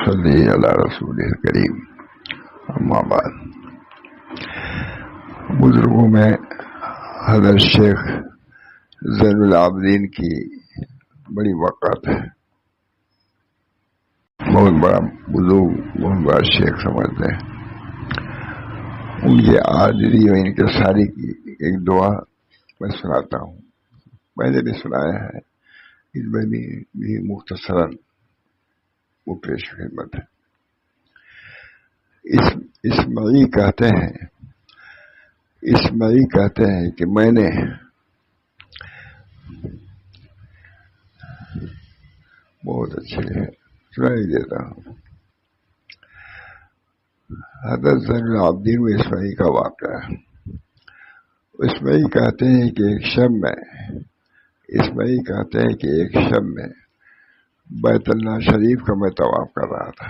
صلی علی رسول کریم. اما بعد، بزرگوں میں حضرت شیخ زین العابدین کی بڑی وقت ہے. بہت بڑا بزرگ، بہت بڑا شیخ سمجھتے ہیں. ان کی عاجزی اور ان کے ساری کی ایک دعا میں سناتا ہوں. پہلے بھی سنایا ہے، اس میں بھی مختصراً وہ پیش خدمت ہے. اسمعی کہتے ہیں کہ میں نے بہت اچھے ہیں، سنائی دیتا ہوں. حضرت زین العابدین میں اسمعی کا واقعہ ہے. اسمعی کہتے ہیں کہ ایک شب میں بیت اللہ شریف کا میں طواف کر رہا تھا.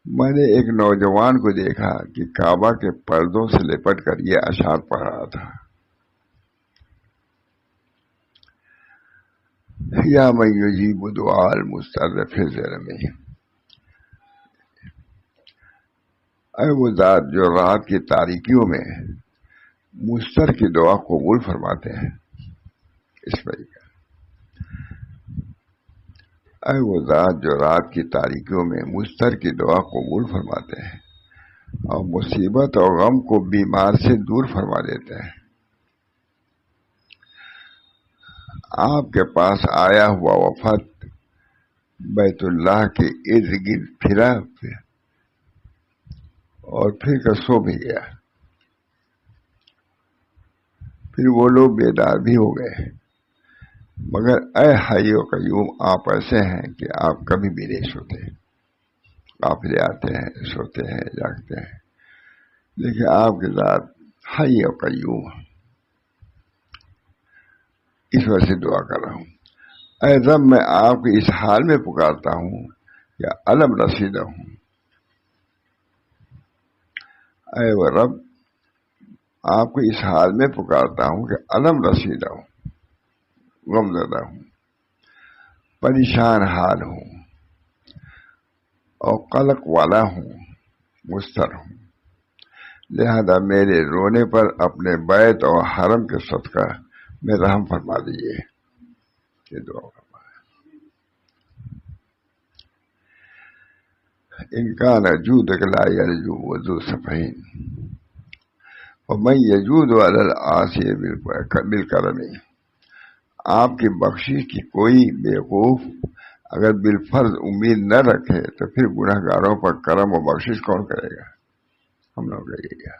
میں نے ایک نوجوان کو دیکھا کہ کعبہ کے پردوں سے لپٹ کر یہ اشعار پڑھ رہا تھا: یا من یجیب دعاء المضطر فی الظلم، اے وہ ذات جو رات کی تاریکیوں میں مضطر کی دعا قبول فرماتے ہیں. اس پر اے وہ ذات جو رات کی تاریکیوں میں مضطر کی دعا قبول فرماتے ہیں اور مصیبت اور غم کو بیمار سے دور فرما دیتے ہیں. آپ کے پاس آیا ہوا وفد بیت اللہ کے ارد گرد پھرا اور پھر کر سو بھی گیا. پھر وہ لوگ بیدار بھی ہو گئے، مگر اے حی و قیوم، آپ ایسے ہیں کہ آپ کبھی بھی نہیں سوتے. قافلے آتے ہیں، سوتے ہیں، جاگتے ہیں، لیکن آپ کی ذات حی و قیوم. اس وجہ سے دعا کر رہا ہوں. اے رب، میں آپ کو اس حال میں پکارتا ہوں کہ علم رسیدہ ہوں. اے وہ رب، آپ کو اس حال میں پکارتا ہوں کہ علم رسیدہ ہوں، غم زدہ ہوں، پریشان حال ہوں اور قلق والا ہوں، مضطر ہوں. لہذا میرے رونے پر اپنے بیت اور حرم کے صدقہ میں رحم فرما دیجیے. یہ دعا فرما ہے. ان کان جودک لا یرجو وذو صفحین ومن یجود علی العاصی بالکرم. آپ کی بخشش کی کوئی بیوقوف اگر بالفرض امید نہ رکھے تو پھر گناہ گاروں پر کرم و بخشش کون کرے گا؟ ہم لوگ لگے گا.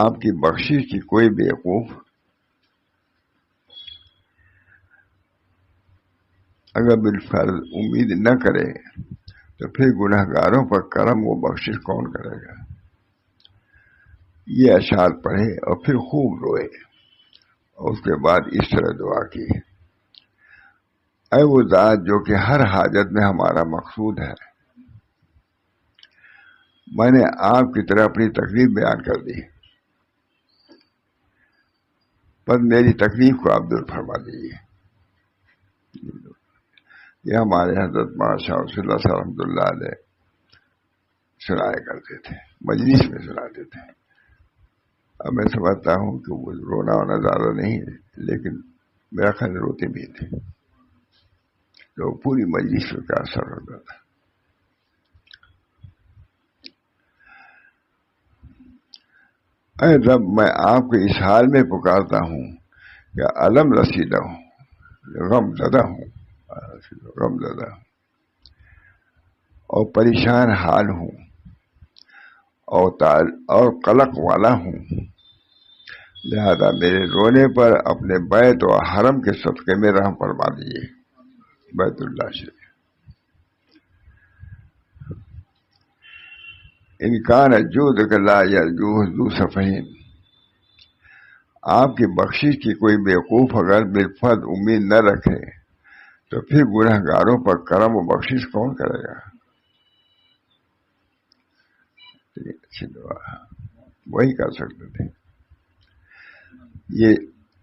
آپ کی بخشش کی کوئی بیوقوف اگر بالفرض امید نہ کرے تو پھر گناہ گاروں پر کرم و بخشش کون کرے گا؟ یہ اشعار پڑھے اور پھر خوب روئے اور اس کے بعد اس طرح دعا کی: اے وہ ذات جو کہ ہر حاجت میں ہمارا مقصود ہے، میں نے آپ کی طرح اپنی تکلیف بیان کر دی، پر میری تکلیف کو آپ دور فرما دیجیے. یہ ہمارے حضرت مولانا شاہ رسول اللہ صاحب رحمۃ اللہ علیہ سنایا کرتے تھے، مجلس میں سناتے تھے. اب میں سمجھتا ہوں کہ وہ رونا ہونا زیادہ نہیں ہے، لیکن میرا خیال روتے بھی تھے تو پوری مجلس کا اثر ہوتا تھا. اے رب، میں آپ کو اس حال میں پکارتا ہوں کہ علم رسیدہ ہوں، غم زدہ ہوں اور پریشان حال ہوں اور قلق والا ہوں. لہذا میرے رونے پر اپنے بیت و حرم کے صدقے میں رحم فرما دیجیے. بیت اللہ شریف. ان کان جودک لا یرجو ذو صفحین. آپ کی بخشش کی کوئی بیوقوف اگر بالفرض امید نہ رکھے تو پھر گناہ گاروں پر کرم و بخشش کون کرے گا؟ اچھی دعا وہی کر سکتے تھے. یہ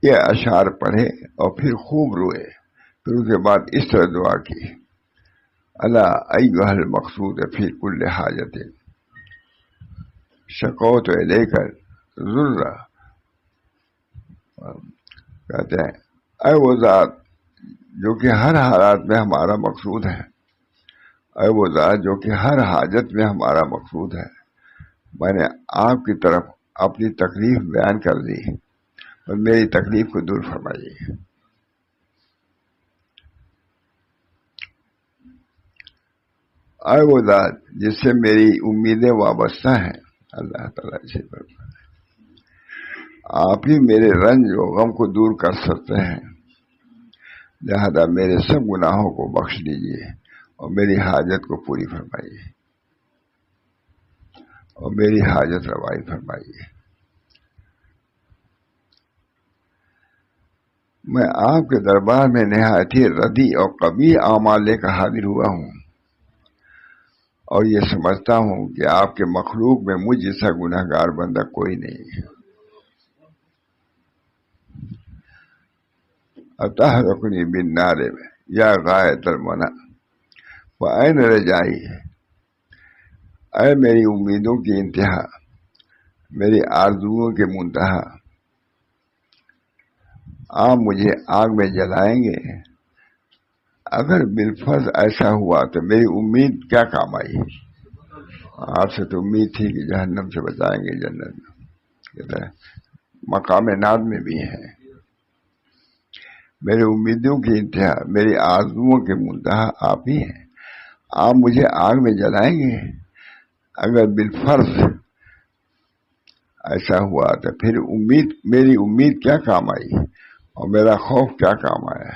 یہ اشعار پڑھے اور پھر خوب روئے. پھر اس کے بعد اس طرح دعا کی: اللہ ایھا المقصود فی کل حاجت شکوت الیک ذرا. کہتے ہیں اے وہ ذات جو کہ ہر حالات میں ہمارا مقصود ہے، اے وہ ذات جو کہ ہر حاجت میں ہمارا مقصود ہے، میں نے آپ کی طرف اپنی تکلیف بیان کر دی اور میری تکلیف کو دور فرمائیے. اے وہ ذات جس سے میری امیدیں وابستہ ہیں، اللہ تعالیٰ سے آپ ہی میرے رنج و غم کو دور کر سکتے ہیں، لہذا میرے سب گناہوں کو بخش دیجیے اور میری حاجت کو پوری فرمائیے اور میری حاجت روائی فرمائیے. میں آپ کے دربار میں نہایت ہی ردی اور قبیح اعمال لے کر حاضر ہوا ہوں اور یہ سمجھتا ہوں کہ آپ کے مخلوق میں مجھ جیسا گناہ گار بندہ کوئی نہیں ہے. اتحرکنی بالنار یا غایۃ المنی وأین رجائی. اے میری امیدوں کی انتہا، میری آرزوؤں کے منتہا، آپ مجھے آگ میں جلائیں گے. اگر بالفرض ایسا ہوا تو میری امید کیا کام آئی؟ آپ سے تو امید تھی کہ جہنم سے بچائیں گے، جنت میں. کہتا ہے مقام ناد میں بھی ہے. میری امیدوں کی انتہا، میری آرزوؤں کے منتہا آپ ہی ہیں. آپ مجھے آگ میں جلائیں گے. اگر بالفرض ایسا ہوا تو پھر میری امید کیا کام آئی اور میرا خوف کیا کام آیا؟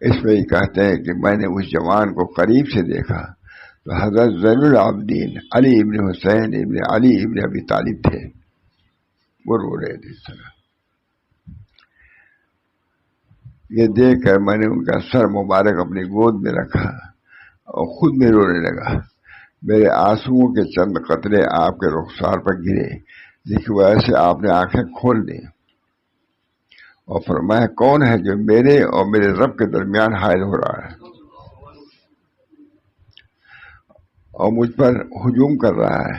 اس میں یہ کہتے ہیں کہ میں نے اس جوان کو قریب سے دیکھا تو حضرت زین العابدین علی ابن حسین ابن علی ابن ابی طالب تھے. وہ رو رہے تھے. اس طرح یہ دیکھ کر میں نے ان کا سر مبارک اپنی گود میں رکھا اور خود میں رونے لگا. میرے آنسوؤں کے چند قطرے آپ کے رخسار پر گرے، جس کی وجہ سے آپ نے آنکھیں کھول دی اور فرمایا کون ہے جو میرے اور میرے رب کے درمیان حائل ہو رہا ہے اور مجھ پر ہجوم کر رہا ہے؟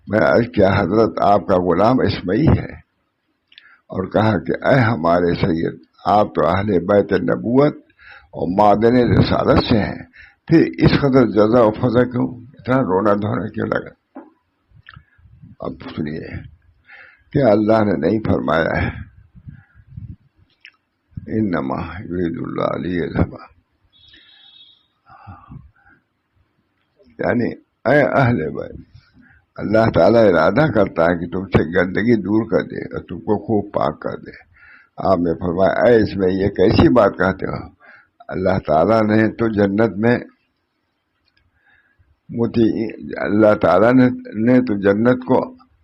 میں عرض کیا حضرت آپ کا غلام اسمعی ہے، اور کہا کہ اے ہمارے سید، آپ تو اہل بیت نبوت اور معدن رسالت سے ہیں، پھر اس قدر جزا و فضا کیوں؟ اتنا رونا دھونا کیوں لگا؟ اب سنیے کہ اللہ نے نہیں فرمایا ہے انما یرید اللہ لیذھب، یعنی اے اہل بیت، اللہ تعالیٰ ارادہ کرتا ہے کہ تم سے گندگی دور کر دے اور تم کو خوب پاک کر دے. آپ نے فرمایا اے اس میں یہ کیسی بات کہتے ہو؟ اللہ تعالیٰ نے تو جنت میں اللہ تعالیٰ نے تو جنت کو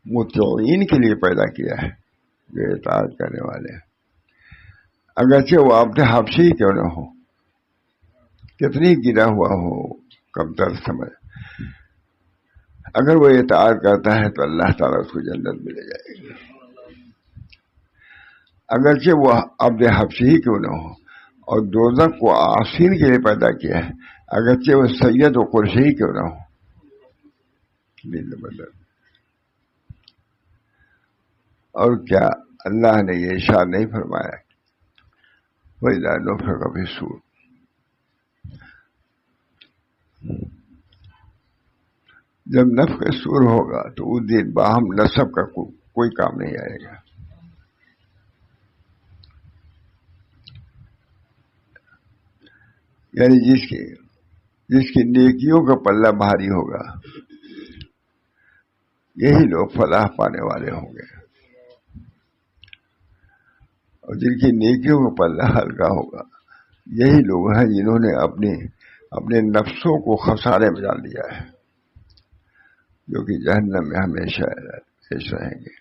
مطیعین کے لیے پیدا کیا ہے، جو اطاعت کرنے والے، اگرچہ وہ آپ کے حبشی کیوں نہ ہو، کتنی گرا ہوا ہو، کمتر سمجھ. اگر وہ اطاعت کرتا ہے تو اللہ تعالیٰ اس کو جنت میں لے جائے گا، اگرچہ وہ عبد حبشی کیوں نہ ہو. اور دوزخ کو عاصین کے لیے پیدا کیا ہے، اگرچہ وہ سید و قرشی کیوں نہ ہو. اور کیا اللہ نے یہ ارشاد نہیں فرمایا وَإِذَا نُفِخَ فِي الصُّورِ، جب نفخ صور ہوگا تو اس دن باہم نسب کا کوئی کام نہیں آئے گا. یعنی جس کی نیکیوں کا پلہ بھاری ہوگا، یہی لوگ فلاح پانے والے ہوں گے، اور جن کی نیکیوں کا پلہ ہلکا ہوگا یہی لوگ ہیں جنہوں نے اپنے نفسوں کو خسارے میں ڈال دیا ہے، جو کہ جہنم میں ہمیشہ پیش رہیں گے.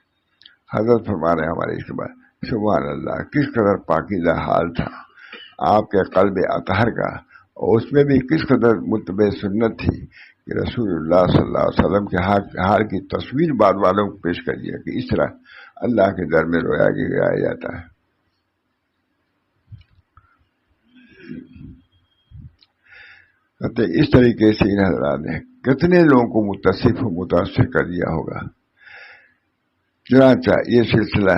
حضرت فرما رہے ہیں ہمارے اس کے بعد سبحان اللہ، کس قدر پاکیزہ حال تھا آپ کے قلب اطہر کا، اور اس میں بھی کس قدر متبع سنت تھی کہ رسول اللہ صلی اللہ علیہ وسلم کے حال کی تصویر بعد والوں کو پیش کر دیا کہ اس طرح اللہ کے در میں رویا گرایا جاتا ہے. کہتے اس طریقے سے ان حضرات نے کتنے لوگوں کو متصف و متاثر کر دیا ہوگا. چنانچہ یہ سلسلہ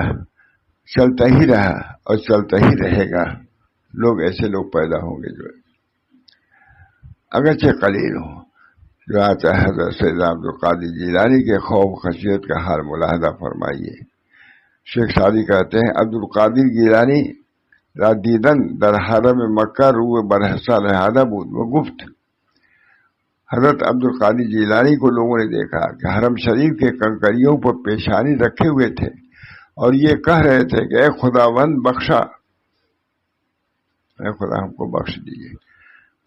چلتا ہی رہا اور چلتا ہی رہے گا. لوگ ایسے لوگ پیدا ہوں گے جو اگرچہ قلیل ہوں. چنانچہ حضرت سید عبد القادر جیلانی کے خوف خشیت کا حال ملاحظہ فرمائیے. شیخ سعدی کہتے ہیں عبد القادر جیلانی را دیدن در حرم مکہ روح برحصہ لہذا بود و گفت. حضرت عبد القادر جیلانی کو لوگوں نے دیکھا کہ حرم شریف کے کنکریوں پر پیشانی رکھے ہوئے تھے اور یہ کہہ رہے تھے کہ اے خداوند بخشا، اے خدا ہم کو بخش دیجیے.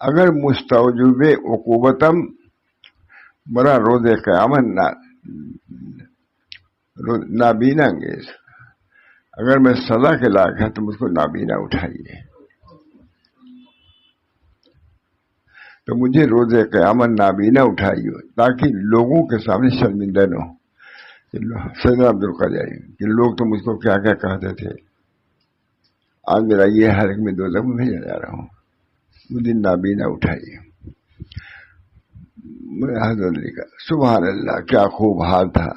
اگر مستوجب عقوبتم برا روز قیامت نابینا انگیز، اگر میں سزا کے لائق ہے تو مجھ کو نابینا اٹھائیے، تو مجھے روز قیامت نابینا اٹھائیے تاکہ لوگوں کے سامنے شرمندہ نہ ہو. سید عبد القادر کہ لوگ تو مجھ کو کیا کیا کہتے تھے، آج میرا یہ ہر ایک میں دوزخ میں بھیجا جا رہا ہوں، مجھے نابینا اٹھائیے. حضرت لکھا سبحان اللہ، کیا خوب حال تھا.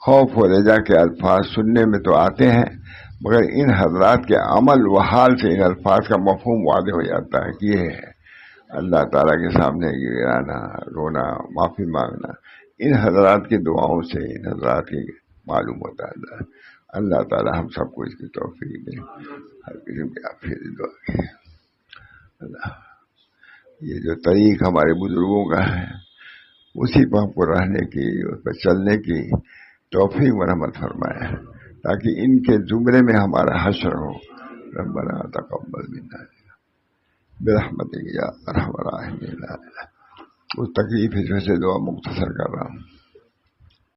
خوف و رجا کے الفاظ سننے میں تو آتے ہیں مگر ان حضرات کے عمل و حال سے ان الفاظ کا مفہوم واضح ہو جاتا ہے کہ یہ ہے اللہ تعالیٰ کے سامنے گرانا، رونا، معافی مانگنا. ان حضرات کی دعاؤں سے ان حضرات کی معلوم ہوتا ہے. اللہ تعالیٰ ہم سب کو اس کی توفیق دے. ہر قسم کی آفیت دعا کی. اللہ یہ جو طریق ہمارے بزرگوں کا ہے اسی پر ہم کو رہنے کی، اس پر چلنے کی توفیق مرحمت فرمائے تاکہ ان کے زمرے میں ہمارا حشر ہو. ربنا تقبل منا برحمتک یا ارحم الراحمین. اس تکلیف سے دعا مختصر کر رہا ہوں.